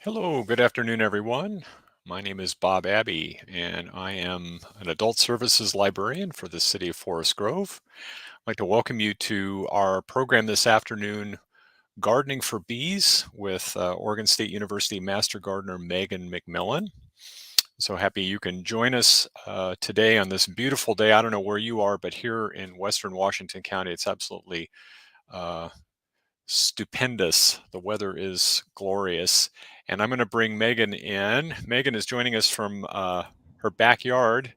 Hello, good afternoon, everyone. My name is Bob Abbey, and I am an adult services librarian for the city of Forest Grove. I'd like to welcome you to our program this afternoon, Gardening for Bees, with Oregon State University Master Gardener Megan McMillan. So happy you can join us today on this beautiful day. I don't know where you are, but here in Western Washington County, it's absolutely uh, stupendous. The weather is glorious. And I'm going to bring Megan in. Megan is joining us from her backyard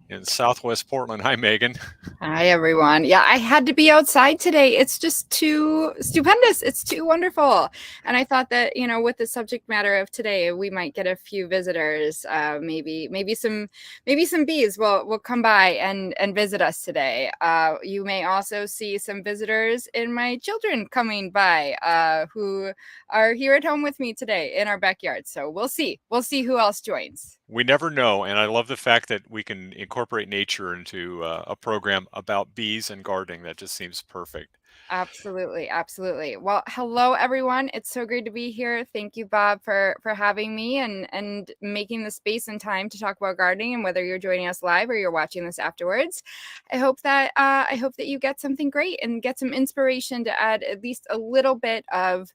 in Southwest Portland. Hi, Megan. Hi, everyone. Yeah, I had to be outside today. It's just too stupendous. It's too wonderful. And I thought that, with the subject matter of today, we might get a few visitors. Maybe some bees will come by and visit us today. You may also see some visitors in my children coming by who are here at home with me today in our backyard. So we'll see. We'll see who else joins. We never know, and I love the fact that we can incorporate nature into a program about bees and gardening. That just seems perfect. Absolutely, absolutely. Well, hello everyone. It's so great to be here. Thank you, Bob, for having me and making the space and time to talk about gardening. And whether you're joining us live or you're watching this afterwards, I hope that you get something great and get some inspiration to add at least a little bit of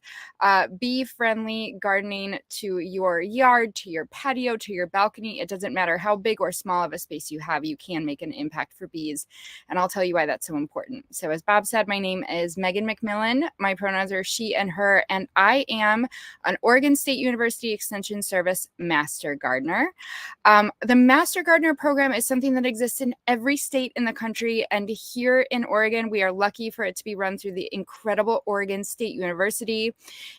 bee-friendly gardening to your yard, to your patio, to your balcony. It doesn't matter how big or small of a space you have, you can make an impact for bees. And I'll tell you why that's so important. So, as Bob said, my name is Megan McMillan. My pronouns are she and her, and I am an Oregon State University Extension Service Master Gardener. The Master Gardener program is something that exists in every state in the country, and here in Oregon, we are lucky for it to be run through the incredible Oregon State University.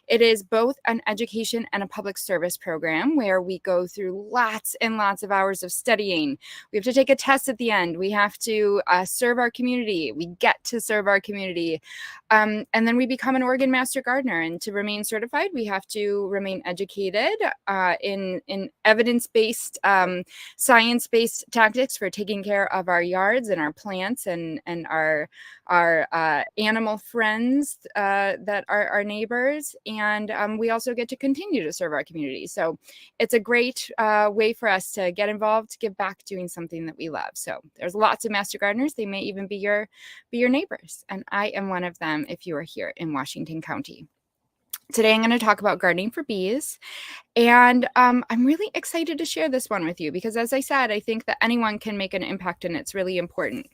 It is both an education and a public service program where we go through lots and lots of hours of studying. We have to take a test at the end. We have to serve our community. We get to serve our community. And then we become an Oregon Master Gardener. And to remain certified, we have to remain educated in evidence-based, science-based tactics for taking care of our yards and our plants and our animal friends that are our neighbors. And we also get to continue to serve our community. So it's a great way for us to get involved, to give back, doing something that we love. So there's lots of Master Gardeners. They may even be your neighbors. And I am one of them if you are here in Washington County. Today, I'm going to talk about gardening for bees. And I'm really excited to share this one with you because, as I said, I think that anyone can make an impact and it's really important.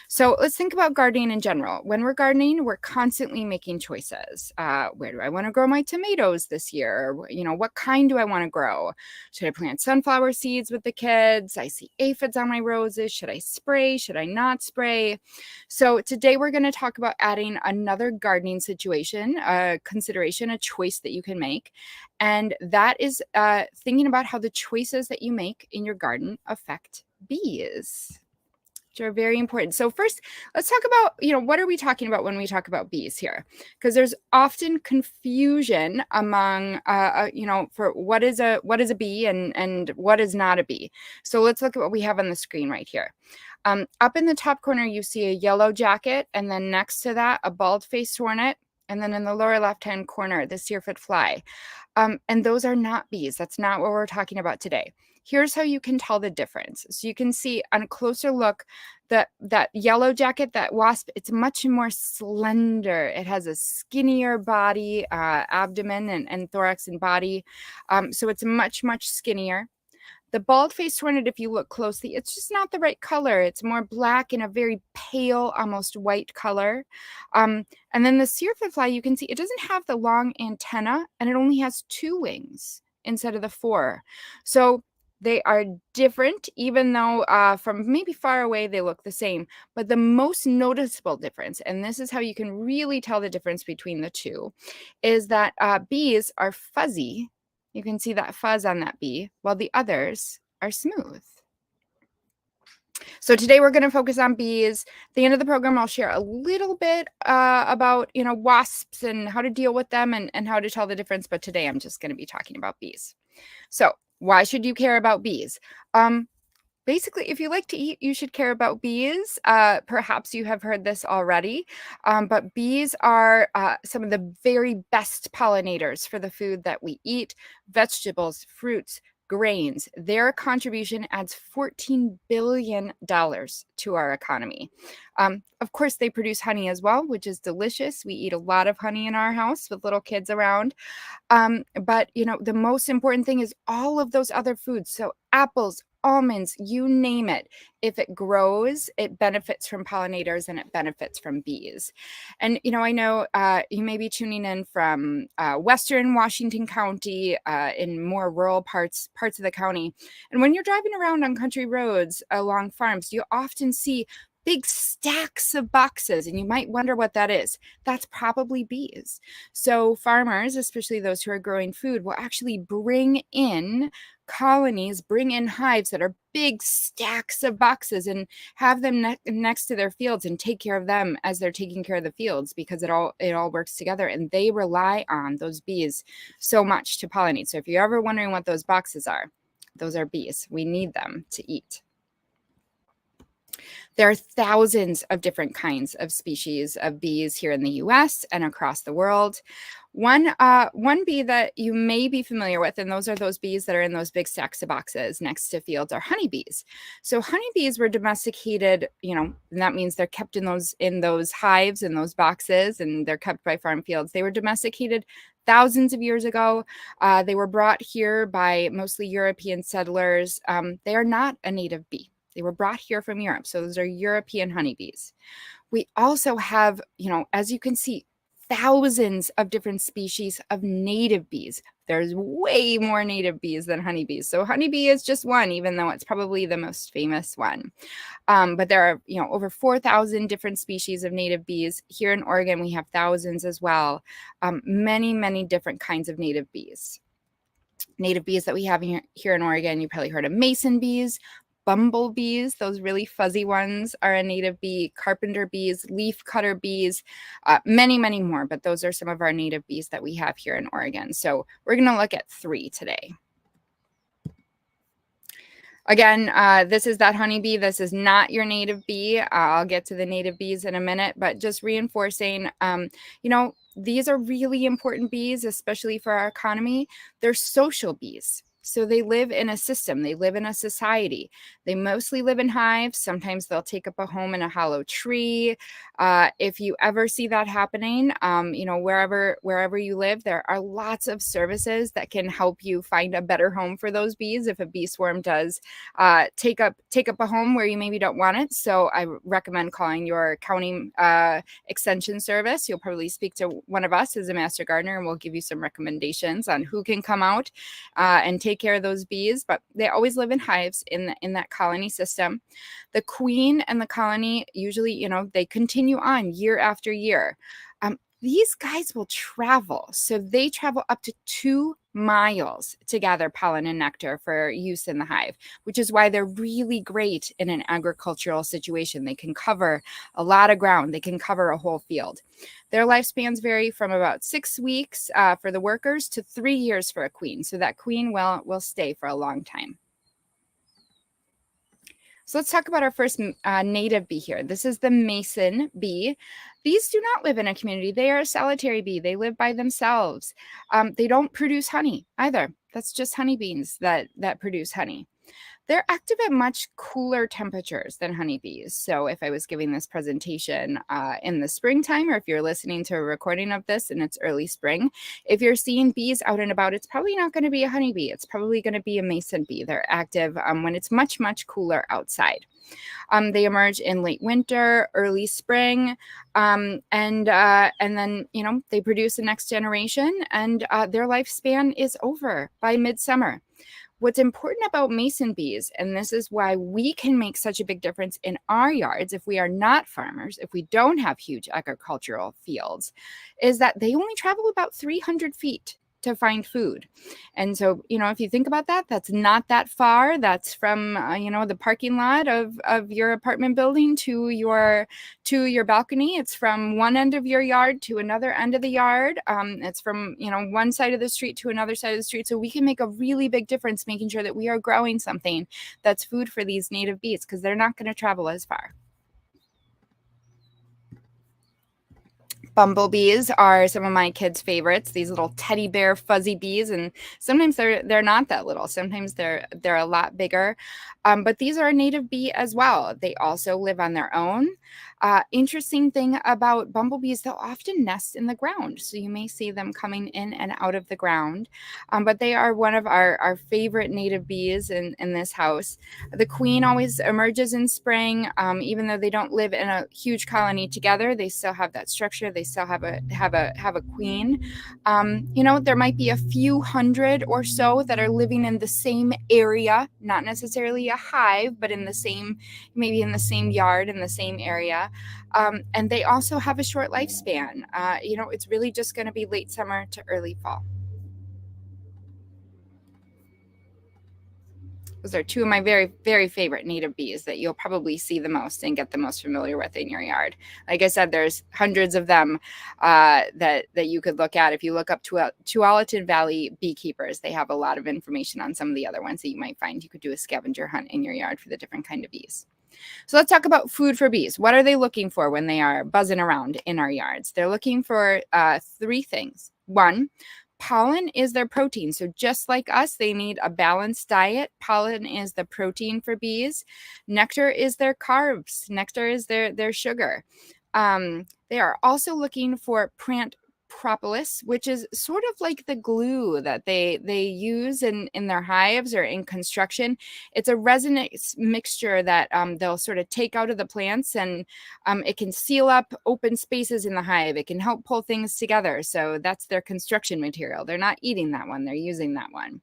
So let's think about gardening in general. When we're gardening, we're constantly making choices. Where do I want to grow my tomatoes this year? What kind do I want to grow? Should I plant sunflower seeds with the kids? I see aphids on my roses. Should I spray? Should I not spray? So today we're going to talk about adding another gardening situation, consideration, a choice that you can make. And that is thinking about how the choices that you make in your garden affect bees, which are very important. So first, let's talk about, what are we talking about when we talk about bees here? Because there's often confusion among, for what is a bee and what is not a bee. So let's look at what we have on the screen right here. Up in the top corner, you see a yellow jacket, and then next to that, a bald-faced hornet. And then in the lower left-hand corner, the syrphid fly. And those are not bees. That's not what we're talking about today. Here's how you can tell the difference. So you can see on a closer look that yellow jacket, that wasp, it's much more slender. It has a skinnier body, abdomen and thorax and body. So it's much, much skinnier. The bald-faced hornet, if you look closely, it's just not the right color. It's more black in a very pale, almost white color. And then the syrphid fly, you can see it doesn't have the long antenna, and it only has 2 wings instead of the 4. So they are different, even though from maybe far away they look the same. But the most noticeable difference, and this is how you can really tell the difference between the two, is that bees are fuzzy. You can see that fuzz on that bee, while the others are smooth. So today we're going to focus on bees. At the end of the program, I'll share a little bit about, wasps and how to deal with them and how to tell the difference. But today I'm just going to be talking about bees. So why should you care about bees? Basically, if you like to eat, you should care about bees. Perhaps you have heard this already, but bees are some of the very best pollinators for the food that we eat, vegetables, fruits, grains. Their contribution adds $14 billion to our economy. Of course, they produce honey as well, which is delicious. We eat a lot of honey in our house with little kids around. But the most important thing is all of those other foods. So apples, almonds, you name it. If it grows, it benefits from pollinators and it benefits from bees. And I know you may be tuning in from Western Washington County, in more rural parts of the county. And when you're driving around on country roads along farms, you often see big stacks of boxes, and you might wonder what that is. That's probably bees. So farmers, especially those who are growing food, will actually bring in colonies, bring in hives that are big stacks of boxes and have them next to their fields and take care of them as they're taking care of the fields, because it all works together, and they rely on those bees so much to pollinate. So if you're ever wondering what those boxes are, those are bees. We need them to eat. There are thousands of different kinds of species of bees here in the US and across the world. One bee that you may be familiar with, and those are those bees that are in those big stacks of boxes next to fields, are honeybees. So honeybees were domesticated, and that means they're kept in those hives, in those boxes, and they're kept by farm fields. They were domesticated thousands of years ago. They were brought here by mostly European settlers. They are not a native bee. They were brought here from Europe. So those are European honeybees. We also have, as you can see, thousands of different species of native bees. There's way more native bees than honeybees. So honeybee is just one, even though it's probably the most famous one. But there are, over 4,000 different species of native bees. Here in Oregon, we have thousands as well. Many, many different kinds of native bees. Native bees that we have here in Oregon, you probably heard of mason bees. Bumblebees, those really fuzzy ones, are a native bee. Carpenter bees, leaf cutter bees, many, many more. But those are some of our native bees that we have here in Oregon. So we're going to look at 3 today. Again, this is that honeybee. This is not your native bee. I'll get to the native bees in a minute, but just reinforcing, these are really important bees, especially for our economy. They're social bees. So they live in a system. They live in a society. They mostly live in hives. Sometimes they'll take up a home in a hollow tree. If you ever see that happening, wherever you live, there are lots of services that can help you find a better home for those bees if a bee swarm does take up a home where you maybe don't want it. So I recommend calling your county extension service. You'll probably speak to one of us as a master gardener, and we'll give you some recommendations on who can come out and take care of those bees. But they always live in hives in that colony system. The queen and the colony usually, they continue on year after year. These guys will travel. So they travel up to 2 miles to gather pollen and nectar for use in the hive, which is why they're really great in an agricultural situation. They can cover a lot of ground. They can cover a whole field. Their lifespans vary from about 6 weeks for the workers to 3 years for a queen. So that queen will stay for a long time. So let's talk about our first native bee here. This is the mason bee. These do not live in a community. They are a solitary bee. They live by themselves. They don't produce honey either. That's just honeybees that produce honey. They're active at much cooler temperatures than honeybees. So if I was giving this presentation in the springtime, or if you're listening to a recording of this and it's early spring, if you're seeing bees out and about, it's probably not going to be a honeybee. It's probably going to be a mason bee. They're active when it's much, much cooler outside. They emerge in late winter, early spring, and then, they produce the next generation, and their lifespan is over by midsummer. What's important about mason bees, and this is why we can make such a big difference in our yards if we are not farmers, if we don't have huge agricultural fields, is that they only travel about 300 feet to find food. And so, if you think about that, that's not that far. That's from, the parking lot of your apartment building to your balcony. It's from one end of your yard to another end of the yard. It's from, one side of the street to another side of the street. So we can make a really big difference making sure that we are growing something that's food for these native bees, because they're not going to travel as far. Bumblebees are some of my kids' favorites. These little teddy bear fuzzy bees, and sometimes they're not that little. Sometimes they're a lot bigger. But these are a native bee as well. They also live on their own. Interesting thing about bumblebees, they'll often nest in the ground. So you may see them coming in and out of the ground. But they are one of our favorite native bees in this house. The queen always emerges in spring. Even though they don't live in a huge colony together, they still have that structure. They still have a queen. There might be a few hundred or so that are living in the same area, not necessarily a hive, but maybe in the same yard, in the same area. And they also have a short lifespan. It's really just going to be late summer to early fall. Those are two of my very, very favorite native bees that you'll probably see the most and get the most familiar with in your yard. Like I said, there's hundreds of them that you could look at. If you look up Tualatin Valley beekeepers, they have a lot of information on some of the other ones that you might find. You could do a scavenger hunt in your yard for the different kind of bees. So let's talk about food for bees. What are they looking for when they are buzzing around in our yards? They're looking for three things. One, pollen is their protein. So just like us, they need a balanced diet. Pollen is the protein for bees. Nectar is their carbs. Nectar is their sugar. They are also looking for plant propolis, which is sort of like the glue that they use in their hives or in construction. It's a resonance mixture that they'll sort of take out of the plants, and it can seal up open spaces in the hive. It can help pull things together. So that's their construction material. They're not eating that one. They're using that one.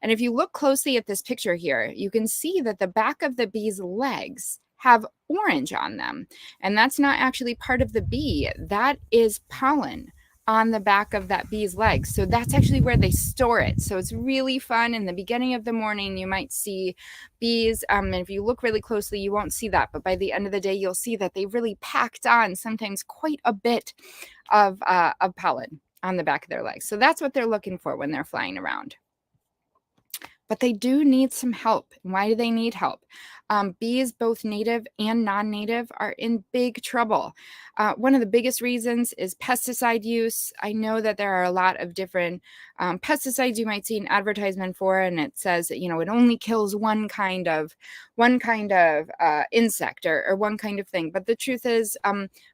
And if you look closely at this picture here, you can see that the back of the bee's legs have orange on them. And that's not actually part of the bee. That is pollen on the back of that bee's legs. So that's actually where they store it. So it's really fun. In the beginning of the morning, you might see bees. And if you look really closely, you won't see that. But by the end of the day, you'll see that they really packed on sometimes quite a bit of pollen on the back of their legs. So that's what they're looking for when they're flying around. But they do need some help. Why do they need help? Bees, both native and non-native, are in big trouble. One of the biggest reasons is pesticide use. I know that there are a lot of different pesticides you might see an advertisement for, and it says that, it only kills one kind of insect or one kind of thing. But the truth is,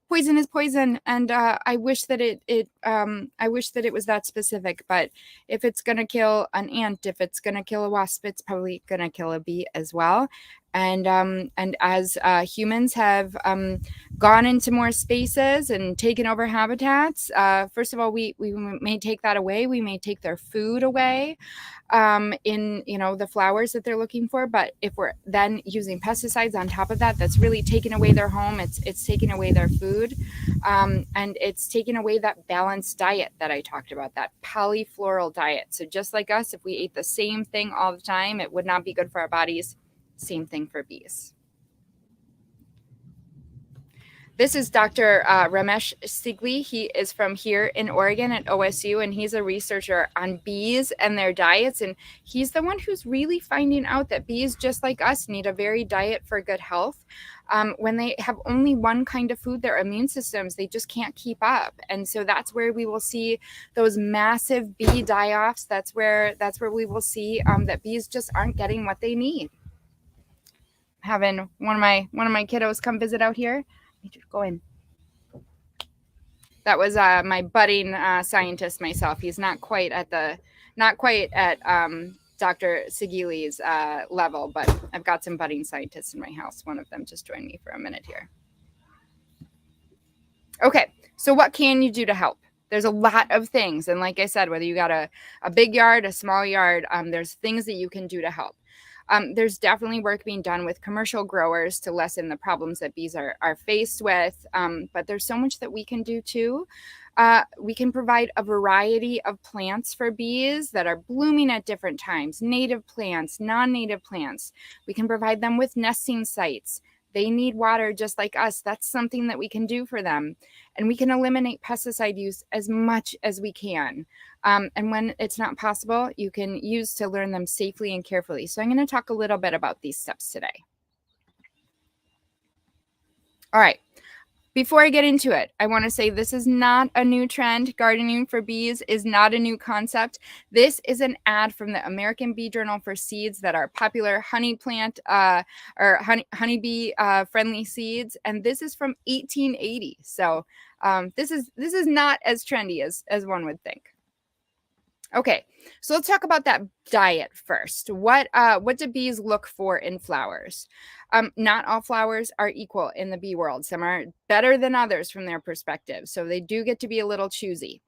poison is poison, and I wish that it was that specific. But if it's going to kill an ant, if it's going to kill a wasp, it's probably going to kill a bee as well. And as humans have gone into more spaces and taken over habitats, first of all, we may take that away. We may take their food away in the flowers that they're looking for. But if we're then using pesticides on top of that, that's really taking away their home. It's taking away their food, and it's taking away that balanced diet that I talked about, that polyfloral diet. So just like us, if we ate the same thing all the time, it would not be good for our bodies. Same thing for bees. This is Dr. Ramesh Sigli. He is from here in Oregon at OSU, and he's a researcher on bees and their diets. And he's the one who's really finding out that bees, just like us, need a varied diet for good health. When they have only one kind of food, their immune systems, they just can't keep up. And so that's where we will see those massive bee die-offs. That's where we will see that bees just aren't getting what they need. Having one of my kiddos come visit out here. Go in. That was my budding scientist myself. He's not quite at Dr. Sigili's level, but I've got some budding scientists in my house. One of them just joined me for a minute here. Okay, so what can you do to help? There's a lot of things. And like I said, whether you got a big yard, a small yard, there's things that you can do to help. There's definitely work being done with commercial growers to lessen the problems that bees are faced with. But there's so much that we can do too. We can provide a variety of plants for bees that are blooming at different times, native plants, non-native plants. We can provide them with nesting sites. They need water just like us. That's something that we can do for them. And we can eliminate pesticide use as much as we can. And when it's not possible, you can use to learn them safely and carefully. So I'm going to talk a little bit about these steps today. All right. Before I get into it, I want to say this is not a new trend. Gardening for bees is not a new concept. This is an ad from the American Bee Journal for seeds that are popular honey plant or honeybee friendly seeds, and this is from 1880. So this is not as trendy as one would think. Okay, so let's talk about that diet first. What do bees look for in flowers? Not all flowers are equal in the bee world. Some are better than others from their perspective, so they do get to be a little choosy.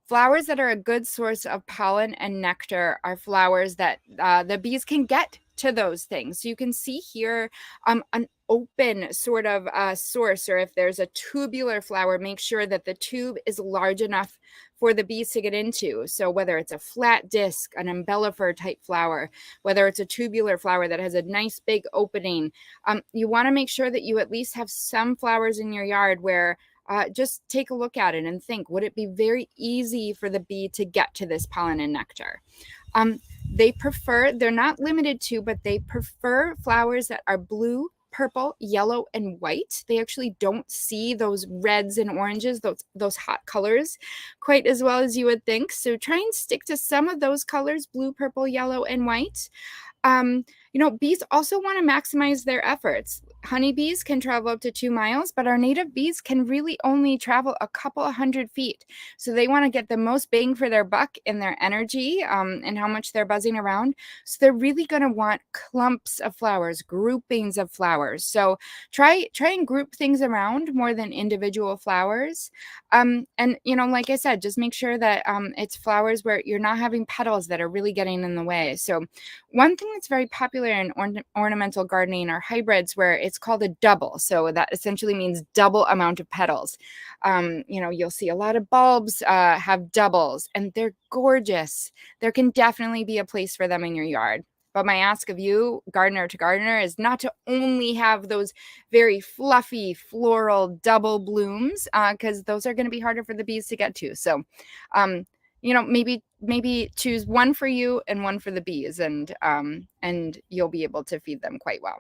Flowers that are a good source of pollen and nectar are flowers that the bees can get to those things. So you can see here an open sort of source, or if there's a tubular flower, make sure that the tube is large enough for the bees to get into. So whether it's a flat disc, an umbellifer type flower, whether it's a tubular flower that has a nice big opening, you want to make sure that you at least have some flowers in your yard where just take a look at it and think, would it be very easy for the bee to get to this pollen and nectar? They're not limited to, but they prefer flowers that are blue, purple, yellow, and white. They actually don't see those reds and oranges, those hot colors, quite as well as you would think. So try and stick to some of those colors, blue, purple, yellow, and white. Bees also want to maximize their efforts. Honeybees can travel up to 2 miles, but our native bees can really only travel a couple of 100 feet. So they want to get the most bang for their buck in their energy and how much they're buzzing around. So they're really going to want clumps of flowers, groupings of flowers. So try and group things around more than individual flowers. Like I said, just make sure that it's flowers where you're not having petals that are really getting in the way. So one thing that's very popular in ornamental gardening are hybrids where it's called a double. So that essentially means double amount of petals. You'll see a lot of bulbs have doubles, and they're gorgeous. There can definitely be a place for them in your yard. But my ask of you, gardener to gardener, is not to only have those very fluffy floral double blooms, because those are going to be harder for the bees to get to. So, maybe choose one for you and one for the bees, and you'll be able to feed them quite well.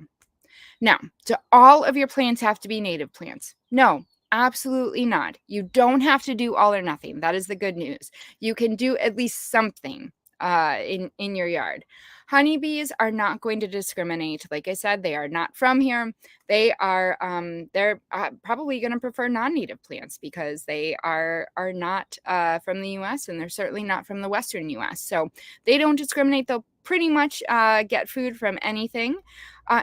Now, do all of your plants have to be native plants? No, absolutely not. You don't have to do all or nothing. That is the good news. You can do at least something in your yard. Honeybees are not going to discriminate. Like I said, they are not from here. They are they're probably going to prefer non-native plants because they are not from the U.S. and they're certainly not from the Western U.S. So they don't discriminate. They'll pretty much get food from anything.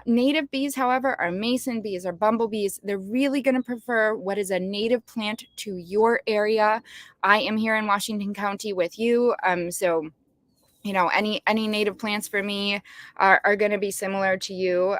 Native bees, however, are mason bees or bumblebees. They're really going to prefer what is a native plant to your area. I am here in Washington County with you, so any native plants for me are going to be similar to you.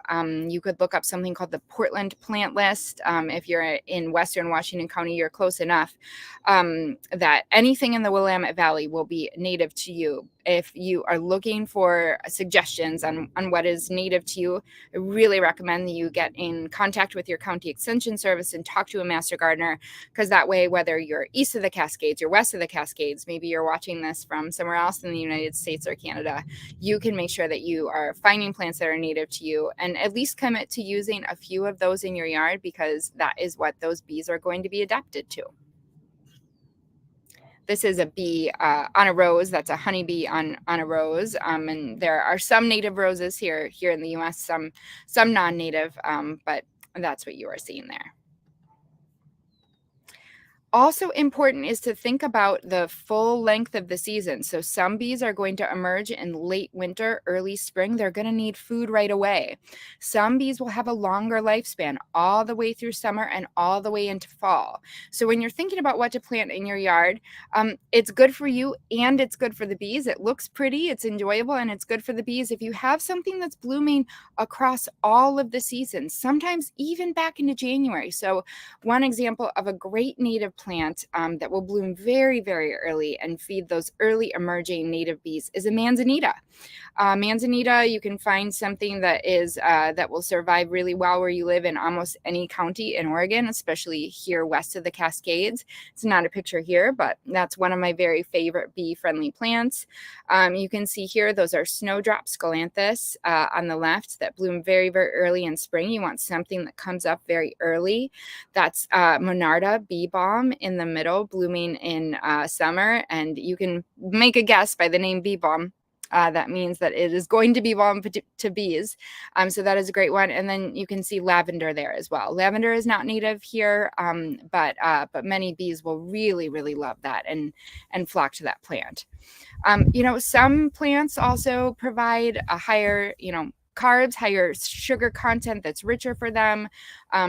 You could look up something called the Portland plant list. If you're in Western Washington County, you're close enough that anything in the Willamette Valley will be native to you. If you are looking for suggestions on what is native to you, I really recommend that you get in contact with your county extension service and talk to a master gardener, because that way, whether you're east of the Cascades or west of the Cascades, maybe you're watching this from somewhere else in the United States or Canada, you can make sure that you are finding plants that are native to you and at least commit to using a few of those in your yard, because that is what those bees are going to be adapted to. This is a bee on a rose. That's a honeybee on a rose. And there are some native roses here in the U.S., some non-native, but that's what you are seeing there. Also important is to think about the full length of the season. So some bees are going to emerge in late winter, early spring. They're going to need food right away. Some bees will have a longer lifespan all the way through summer and all the way into fall. So when you're thinking about what to plant in your yard, it's good for you and it's good for the bees. It looks pretty, it's enjoyable, and it's good for the bees. If you have something that's blooming across all of the seasons, sometimes even back into January. So one example of a great native plant that will bloom very, very early and feed those early emerging native bees is a manzanita. Manzanita, you can find something that will survive really well where you live in almost any county in Oregon, especially here west of the Cascades. It's not a picture here, but that's one of my very favorite bee-friendly plants. You can see here, those are snowdrop scalanthus on the left that bloom very, very early in spring. You want something that comes up very early. That's Monarda bee balm in the middle, blooming in summer. And you can make a guess by the name bee balm. That means that it is going to be balm to bees. So that is a great one. And then you can see lavender there as well. Lavender is not native here, but many bees will really, really love that and flock to that plant. Some plants also provide a higher, carbs, higher sugar content that's richer for them.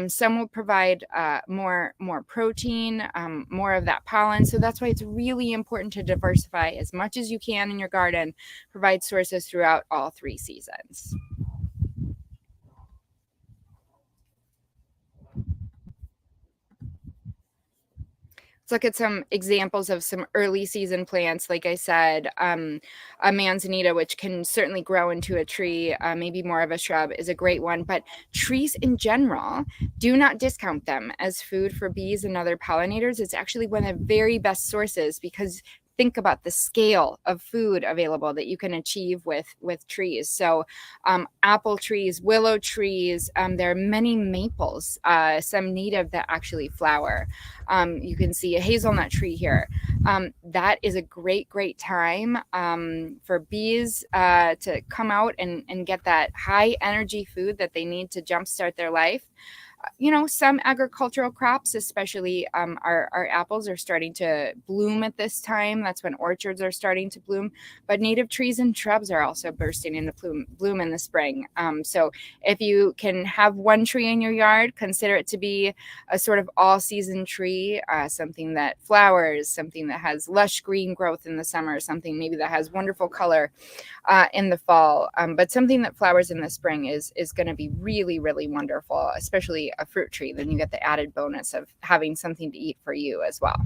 Some will provide more protein, more of that pollen. So that's why it's really important to diversify as much as you can in your garden, provide sources throughout all 3 seasons. Let's look at some examples of some early season plants. Like I said, a manzanita, which can certainly grow into a tree, maybe more of a shrub, is a great one. But trees in general, do not discount them as food for bees and other pollinators. It's actually one of the very best sources, because think about the scale of food available that you can achieve with trees. So apple trees, willow trees, there are many maples, some native that actually flower. You can see a hazelnut tree here. That is a great time for bees to come out and get that high energy food that they need to jumpstart their life. Some agricultural crops, especially our apples, are starting to bloom at this time. That's when orchards are starting to bloom. But native trees and shrubs are also bursting into bloom in the spring. So if you can have one tree in your yard, consider it to be a sort of all-season tree, something that flowers, something that has lush green growth in the summer, something maybe that has wonderful color in the fall. But something that flowers in the spring is going to be really, really wonderful, especially a fruit tree. Then you get the added bonus of having something to eat for you as well.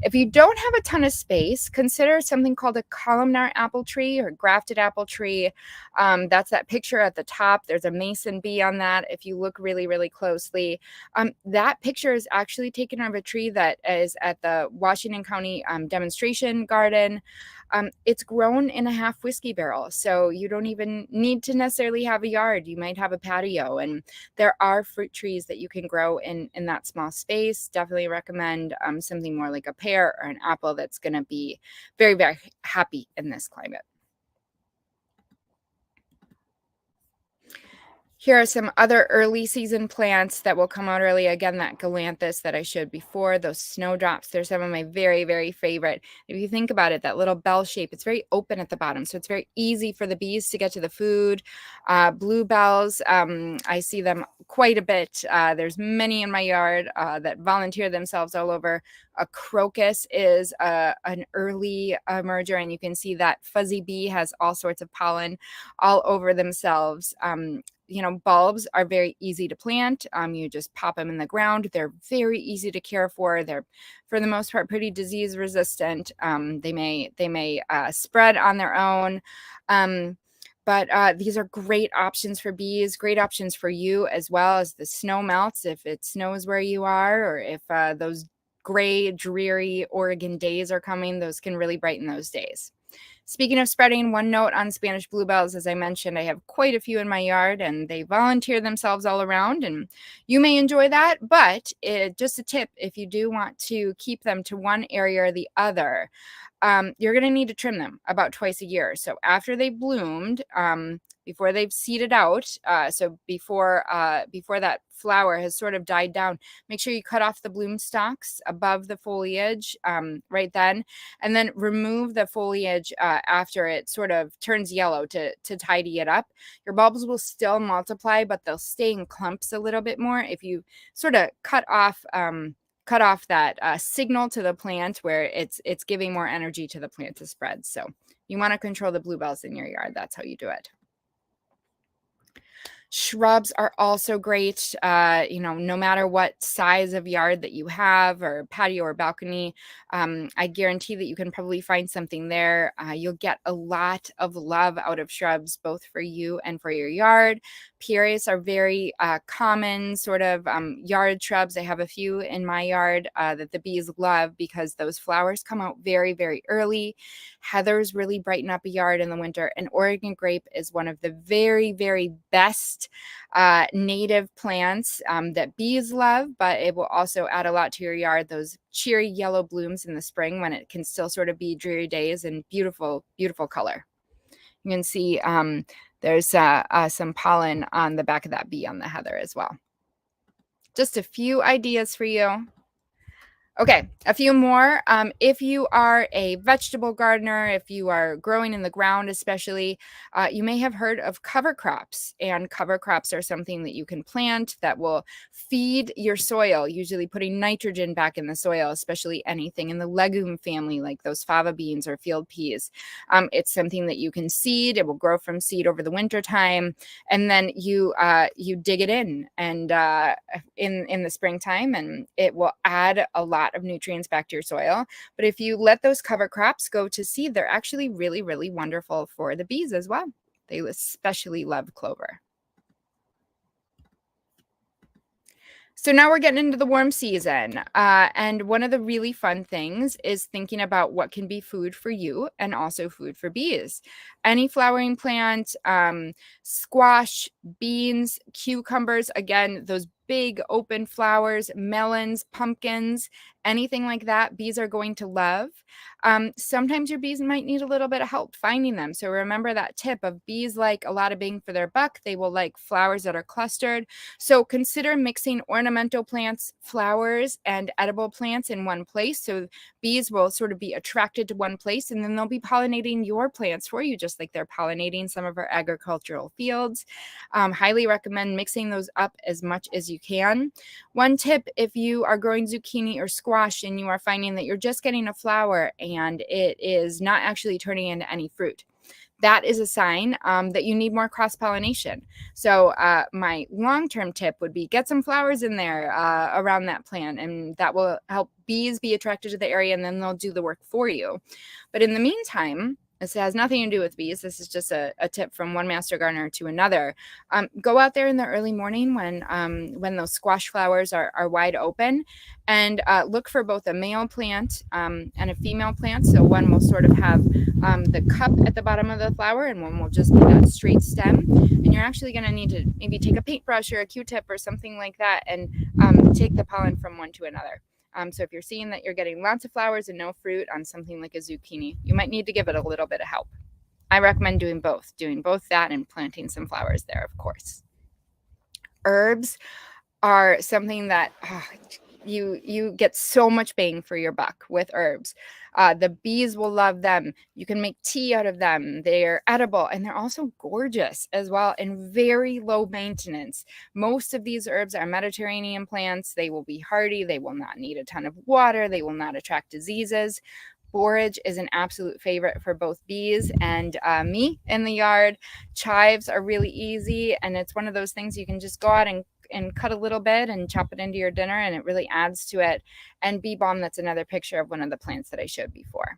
If you don't have a ton of space, consider something called a columnar apple tree or grafted apple tree. That's that picture at the top. There's a mason bee on that. If you look really, really closely, that picture is actually taken of a tree that is at the Washington County demonstration garden. It's grown in a half whiskey barrel, so you don't even need to necessarily have a yard. You might have a patio, and there are fruit trees that you can grow in that small space. Definitely recommend something more like a pear or an apple that's going to be very, very happy in this climate. Here are some other early season plants that will come out early. Again, that galanthus that I showed before, those snowdrops, they're some of my very, very favorite. If you think about it, that little bell shape, it's very open at the bottom, so it's very easy for the bees to get to the food. Bluebells, I see them quite a bit. There's many in my yard that volunteer themselves all over. A crocus is an early emerger, and you can see that fuzzy bee has all sorts of pollen all over themselves. Bulbs are very easy to plant. You just pop them in the ground. They're very easy to care for. They're, for the most part, pretty disease resistant. They may spread on their own. But these are great options for bees, great options for you as well as the snow melts. If it snows where you are, or if those gray, dreary Oregon days are coming, those can really brighten those days. Speaking of spreading, one note on Spanish bluebells, as I mentioned, I have quite a few in my yard, and they volunteer themselves all around, and you may enjoy that, but just a tip, if you do want to keep them to one area or the other, you're going to need to trim them about twice a year. So after they've bloomed, before they've seeded out, so before that flower has sort of died down, make sure you cut off the bloom stalks above the foliage right then, and then remove the foliage after it sort of turns yellow to tidy it up. Your bulbs will still multiply, but they'll stay in clumps a little bit more if you sort of cut off that signal to the plant where it's giving more energy to the plant to spread. So you want to control the bluebells in your yard. That's how you do it. Shrubs are also great, no matter what size of yard that you have, or patio or balcony. I guarantee that you can probably find something there. You'll get a lot of love out of shrubs, both for you and for your yard. Pieris are very common sort of yard shrubs. I have a few in my yard that the bees love because those flowers come out very, very early. Heathers really brighten up a yard in the winter, and Oregon grape is one of the very, very best native plants that bees love, but it will also add a lot to your yard. Those cheery yellow blooms in the spring when it can still sort of be dreary days, and beautiful, beautiful color. You can see there's some pollen on the back of that bee on the heather as well. Just a few ideas for you. Okay, a few more. If you are a vegetable gardener, if you are growing in the ground especially, you may have heard of cover crops. And cover crops are something that you can plant that will feed your soil, usually putting nitrogen back in the soil, especially anything in the legume family like those fava beans or field peas. It's something that you can seed. It will grow from seed over the winter time, and then you dig it in and in the springtime, and it will add a lot of nutrients back to your soil. But if you let those cover crops go to seed, they're actually really, really wonderful for the bees as well. They especially love clover. So now we're getting into the warm season. And one of the really fun things is thinking about what can be food for you and also food for bees. Any flowering plant, squash, beans, cucumbers, again, those big open flowers, melons, pumpkins, anything like that, bees are going to love. Sometimes your bees might need a little bit of help finding them. So remember that tip of bees like a lot of bang for their buck. They will like flowers that are clustered. So consider mixing ornamental plants, flowers, and edible plants in one place. So bees will sort of be attracted to one place, and then they'll be pollinating your plants for you, just like they're pollinating some of our agricultural fields. Highly recommend mixing those up as much as you can. One tip, if you are growing zucchini or squash and you are finding that you're just getting a flower and it is not actually turning into any fruit, that is a sign that you need more cross-pollination. So my long-term tip would be get some flowers in there around that plant, and that will help bees be attracted to the area, and then they'll do the work for you. But in the meantime, this has nothing to do with bees. This is just a tip from one master gardener to another. Go out there in the early morning when those squash flowers are wide open, and look for both a male plant and a female plant. So one will sort of have the cup at the bottom of the flower, and one will just be that straight stem. And you're actually going to need to maybe take a paintbrush or a Q-tip or something like that and take the pollen from one to another. So if you're seeing that you're getting lots of flowers and no fruit on something like a zucchini, you might need to give it a little bit of help. I recommend doing both that and planting some flowers there, of course. Herbs are something that you get so much bang for your buck with herbs. The bees will love them. You can make tea out of them. They're edible, and they're also gorgeous as well, and very low maintenance. Most of these herbs are Mediterranean plants. They will be hardy. They will not need a ton of water. They will not attract diseases. Borage is an absolute favorite for both bees and me in the yard. Chives are really easy, and it's one of those things you can just go out and cut a little bit and chop it into your dinner, and it really adds to it. And bee balm, that's another picture of one of the plants that I showed before.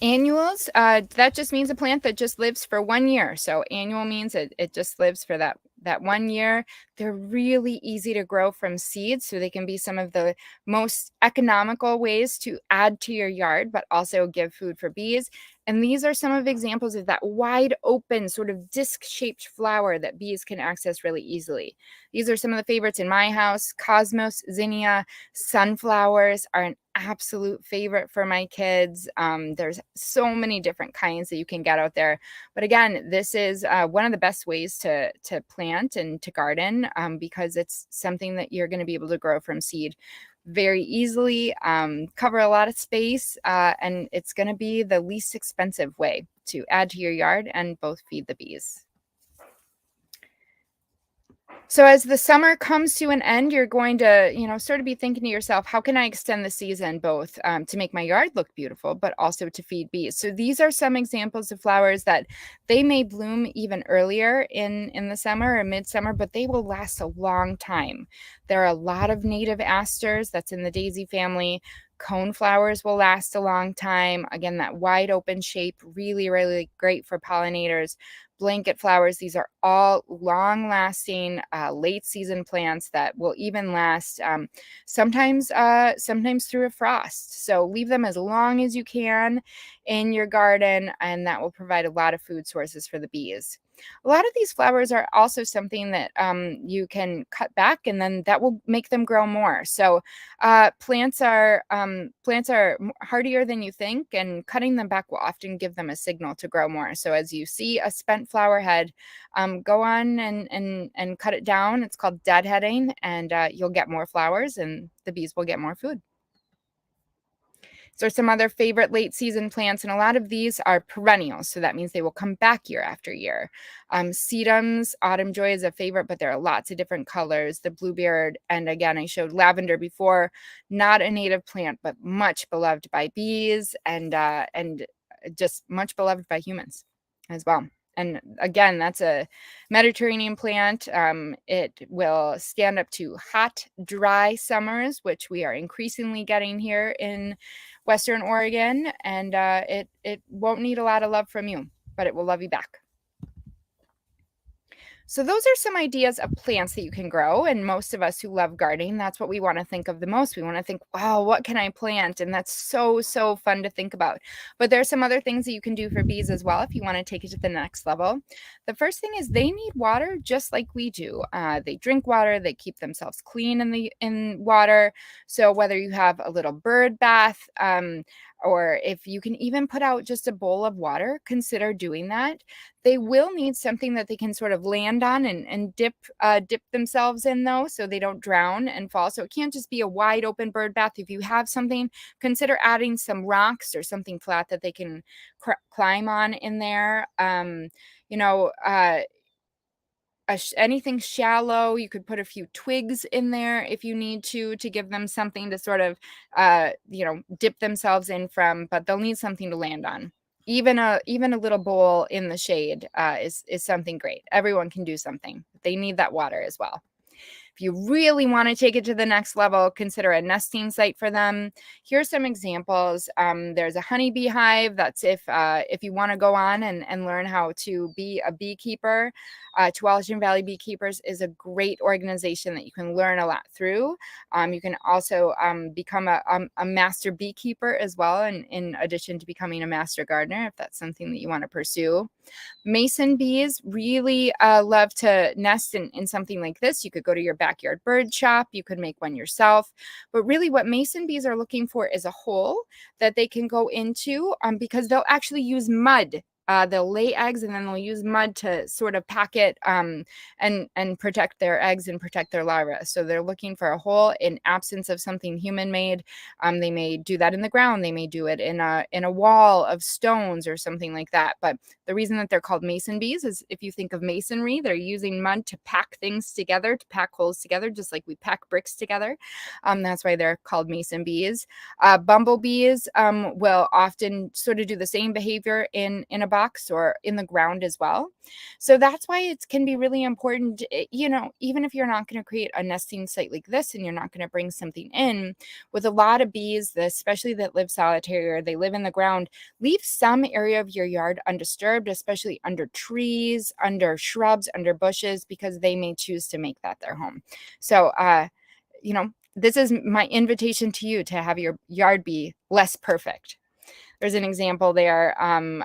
Annuals, that just means a plant that just lives for 1 year. So annual means it just lives for that 1 year. They're really easy to grow from seeds, so they can be some of the most economical ways to add to your yard, but also give food for bees. And these are some of examples of that wide open sort of disc-shaped flower that bees can access really easily. These are some of the favorites in my house. Cosmos, zinnia, sunflowers are an absolute favorite for my kids. There's so many different kinds that you can get out there. But again, this is one of the best ways to plant and to garden because it's something that you're going to be able to grow from seed very easily, cover a lot of space, and it's going to be the least expensive way to add to your yard and both feed the bees. So as the summer comes to an end, you're going to, sort of be thinking to yourself, how can I extend the season both to make my yard look beautiful, but also to feed bees? So these are some examples of flowers that they may bloom even earlier in the summer or midsummer, but they will last a long time. There are a lot of native asters that's in the daisy family. Cone flowers will last a long time. Again, that wide open shape, really, really great for pollinators. Blanket flowers, these are all long lasting late season plants that will even last sometimes through a frost. So leave them as long as you can in your garden, and that will provide a lot of food sources for the bees. A lot of these flowers are also something that you can cut back, and then that will make them grow more. So plants are hardier than you think, and cutting them back will often give them a signal to grow more. So as you see a spent flower head, go on and cut it down. It's called deadheading, and you'll get more flowers, and the bees will get more food. So some other favorite late season plants, and a lot of these are perennials. So that means they will come back year after year. Sedums, autumn joy is a favorite, but there are lots of different colors. The bluebeard, and again, I showed lavender before, not a native plant, but much beloved by bees and just much beloved by humans as well. And again, that's a Mediterranean plant. It will stand up to hot, dry summers, which we are increasingly getting here in Western Oregon, and it won't need a lot of love from you, but it will love you back. So those are some ideas of plants that you can grow. And most of us who love gardening, that's what we want to think of the most. We want to think, wow, what can I plant? And that's so, so fun to think about. But there's some other things that you can do for bees as well if you want to take it to the next level. The first thing is they need water just like we do. They drink water, they keep themselves clean in water. So whether you have a little bird bath, or if you can even put out just a bowl of water, consider doing that. They will need something that they can sort of land on and dip themselves in, though, so they don't drown and fall. So it can't just be a wide open bird bath. If you have something, consider adding some rocks or something flat that they can climb on in there. You know, anything shallow, you could put a few twigs in there if you need to give them something to sort of dip themselves in from, but they'll need something to land on. Even a little bowl in the shade is something great. Everyone can do something. They need that water as well. If you really want to take it to the next level, consider a nesting site for them. Here's some examples. There's a honeybee hive. That's if you want to go on and learn how to be a beekeeper. Tualatin Valley Beekeepers is a great organization that you can learn a lot through. You can also become a master beekeeper as well, in addition to becoming a master gardener, if that's something that you want to pursue. Mason bees really love to nest in something like this. You could go to your backyard bird shop. You could make one yourself. But really what mason bees are looking for is a hole that they can go into because they'll actually use mud. They'll lay eggs and then they'll use mud to sort of pack it and protect their eggs and protect their larvae. So they're looking for a hole in absence of something human made. They may do that in the ground. They may do it in a wall of stones or something like that. But the reason that they're called mason bees is if you think of masonry, they're using mud to pack things together, to pack holes together, just like we pack bricks together. That's why they're called mason bees. Bumblebees will often sort of do the same behavior in a box or in the ground as well. So that's why it can be really important, even if you're not going to create a nesting site like this and you're not going to bring something in, with a lot of bees, especially that live solitary or they live in the ground, leave some area of your yard undisturbed, especially under trees, under shrubs, under bushes, because they may choose to make that their home. So, this is my invitation to you to have your yard be less perfect. There's an example there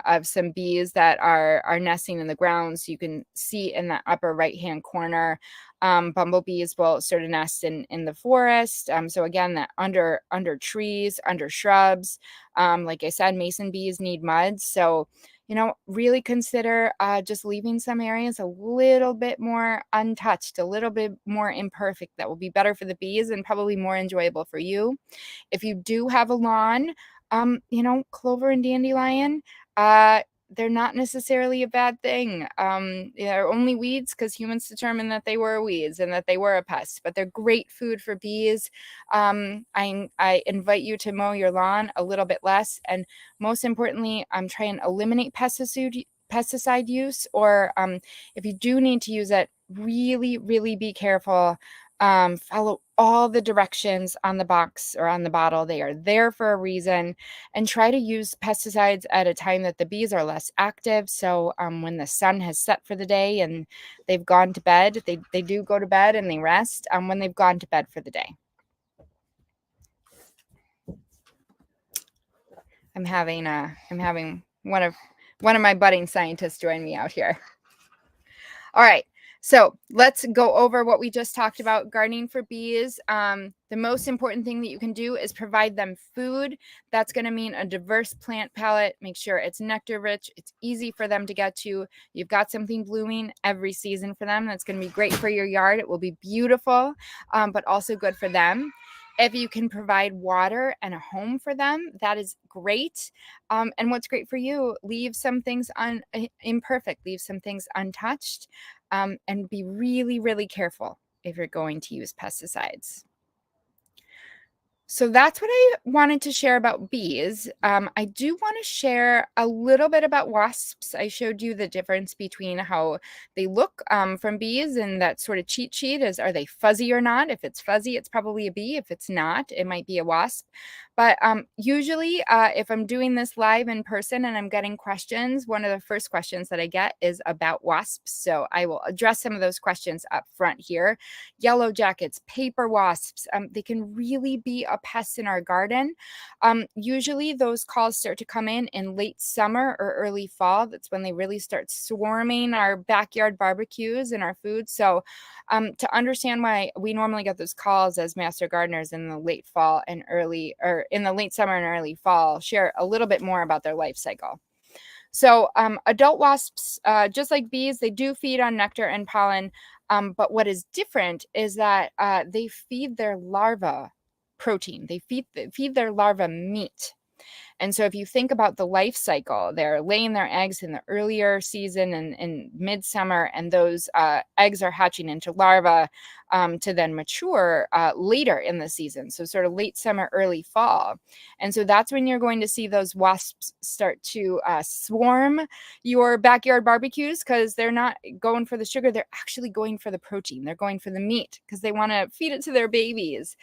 of some bees that are nesting in the ground. So you can see in the upper right-hand corner, bumblebees will sort of nest in the forest. So again, that under trees, under shrubs. Like I said, mason bees need mud. So, really consider just leaving some areas a little bit more untouched, a little bit more imperfect. That will be better for the bees and probably more enjoyable for you. If you do have a lawn, clover and dandelion, they're not necessarily a bad thing. They're only weeds because humans determined that they were weeds and that they were a pest, but they're great food for bees. I invite you to mow your lawn a little bit less, and most importantly, try and eliminate pesticide use, or if you do need to use it, really, really be careful. Follow all the directions on the box or on the bottle. They are there for a reason, and try to use pesticides at a time that the bees are less active. So when the sun has set for the day and they've gone to bed, they do go to bed and they rest when they've gone to bed for the day. I'm having one of my budding scientists join me out here. All right, so let's go over what we just talked about. Gardening for bees. The most important thing that you can do is provide them food. That's going to mean a diverse plant palette. Make sure it's nectar rich. It's easy for them to get to. You've got something blooming every season for them. That's going to be great for your yard. It will be beautiful, but also good for them. If you can provide water and a home for them, that is great. And what's great for you, leave some things imperfect, leave some things untouched, and be really, really careful if you're going to use pesticides. So that's what I wanted to share about bees. I do want to share a little bit about wasps. I showed you the difference between how they look from bees, and that sort of cheat sheet is, are they fuzzy or not? If it's fuzzy, it's probably a bee. If it's not, it might be a wasp. But usually if I'm doing this live in person and I'm getting questions, one of the first questions that I get is about wasps. So I will address some of those questions up front here. Yellow jackets, paper wasps, they can really be a pest in our garden. Usually those calls start to come in late summer or early fall. That's when they really start swarming our backyard barbecues and our food. So to understand why we normally get those calls as master gardeners in the late fall and in the late summer and early fall, share a little bit more about their life cycle. So adult wasps, just like bees, they do feed on nectar and pollen. But what is different is that they feed their larva protein. They feed their larva meat. And so if you think about the life cycle, they're laying their eggs in the earlier season and in midsummer, and those eggs are hatching into larvae to then mature later in the season. So sort of late summer, early fall. And so that's when you're going to see those wasps start to swarm your backyard barbecues, because they're not going for the sugar. They're actually going for the protein. They're going for the meat because they want to feed it to their babies.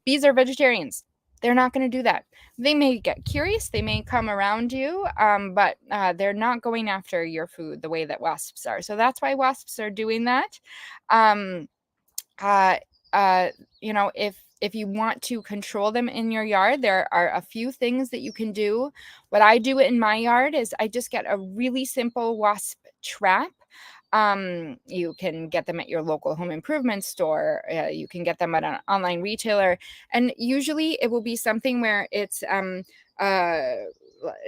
Bees are vegetarians. They're not going to do that. They may get curious. They may come around you, but they're not going after your food the way that wasps are. So that's why wasps are doing that. If you want to control them in your yard, there are a few things that you can do. What I do in my yard is I just get a really simple wasp trap. You can get them at your local home improvement store. You can get them at an online retailer. And usually it will be something where it's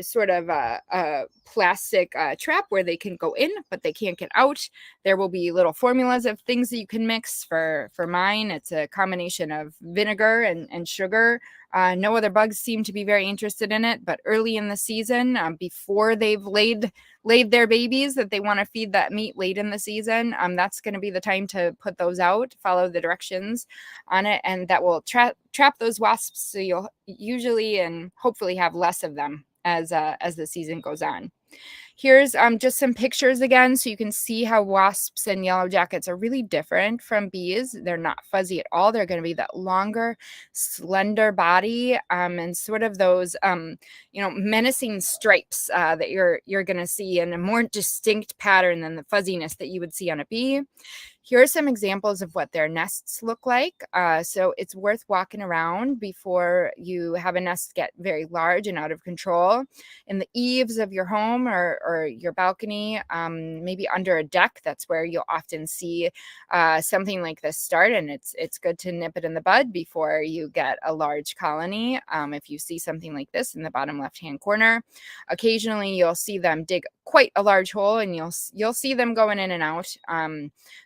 sort of a plastic trap where they can go in, but they can't get out. There will be little formulas of things that you can mix. For mine, it's a combination of vinegar and sugar. No other bugs seem to be very interested in it, but early in the season, before they've laid their babies that they want to feed that meat late in the season, that's going to be the time to put those out, follow the directions on it, and that will trap those wasps, so you'll usually and hopefully have less of them as the season goes on. Here's just some pictures again, so you can see how wasps and yellow jackets are really different from bees. They're not fuzzy at all. They're going to be that longer, slender body, and sort of those, menacing stripes that you're going to see in a more distinct pattern than the fuzziness that you would see on a bee. Here are some examples of what their nests look like. So it's worth walking around before you have a nest get very large and out of control. In the eaves of your home or your balcony, maybe under a deck, that's where you'll often see something like this start. And it's good to nip it in the bud before you get a large colony. If you see something like this in the bottom left-hand corner, occasionally you'll see them dig quite a large hole, and you'll see them going in and out.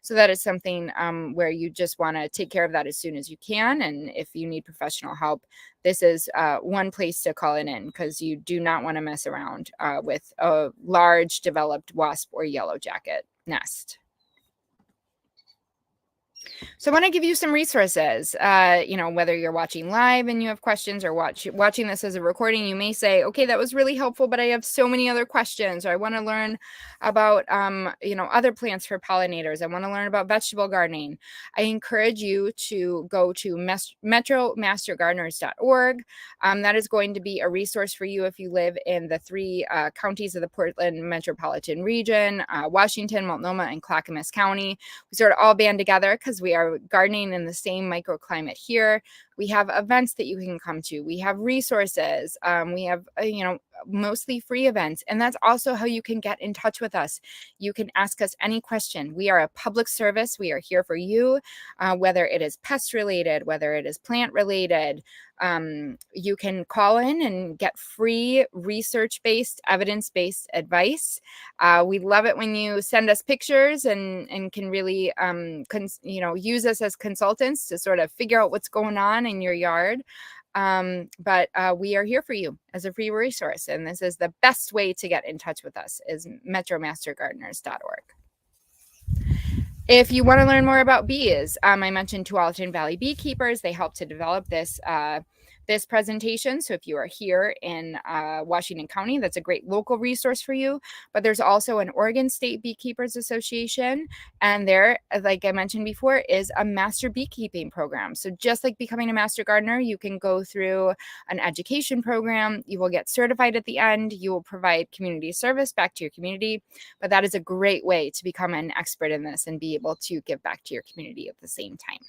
So that that is something where you just want to take care of that as soon as you can. And if you need professional help, this is one place to call it in, because you do not want to mess around with a large developed wasp or yellow jacket nest. So I want to give you some resources. Whether you're watching live and you have questions, or watching this as a recording, you may say, okay, that was really helpful, but I have so many other questions, or I want to learn about, other plants for pollinators. I want to learn about vegetable gardening. I encourage you to go to metromastergardeners.org. That is going to be a resource for you if you live in the 3 counties of the Portland metropolitan region, Washington, Multnomah, and Clackamas County. We sort of all band together because we are gardening in the same microclimate here. We have events that you can come to. We have resources. We have, mostly free events. And that's also how you can get in touch with us. You can ask us any question. We are a public service. We are here for you, whether it is pest related, whether it is plant related. You can call in and get free research-based, evidence-based advice. We love it when you send us pictures and can really, use us as consultants to sort of figure out what's going on in your yard. But we are here for you as a free resource. And this is the best way to get in touch with us, is metromastergardeners.org. If you want to learn more about bees, I mentioned Tualatin Valley beekeepers. They helped to develop this presentation. So if you are here in Washington County, that's a great local resource for you. But there's also an Oregon State Beekeepers Association. And there, like I mentioned before, is a master beekeeping program. So just like becoming a master gardener, you can go through an education program. You will get certified at the end. You will provide community service back to your community. But that is a great way to become an expert in this and be able to give back to your community at the same time.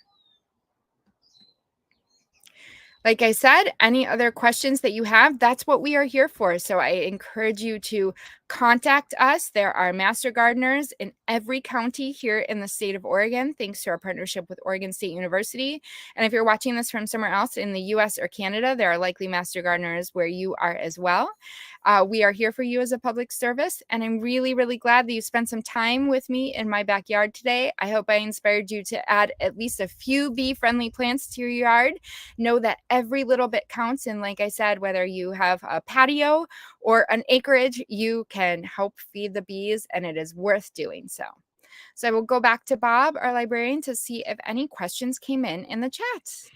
Like I said, any other questions that you have, that's what we are here for. So I encourage you to contact us. There are master gardeners in every county here in the state of Oregon, thanks to our partnership with Oregon State University. And if you're watching this from somewhere else in the US or Canada, there are likely master gardeners where you are as well. We are here for you as a public service. And I'm really, really glad that you spent some time with me in my backyard today. I hope I inspired you to add at least a few bee-friendly plants to your yard. Know that every little bit counts. And like I said, whether you have a patio or an acreage, you can help feed the bees, and it is worth doing so. So I will go back to Bob, our librarian, to see if any questions came in the chat.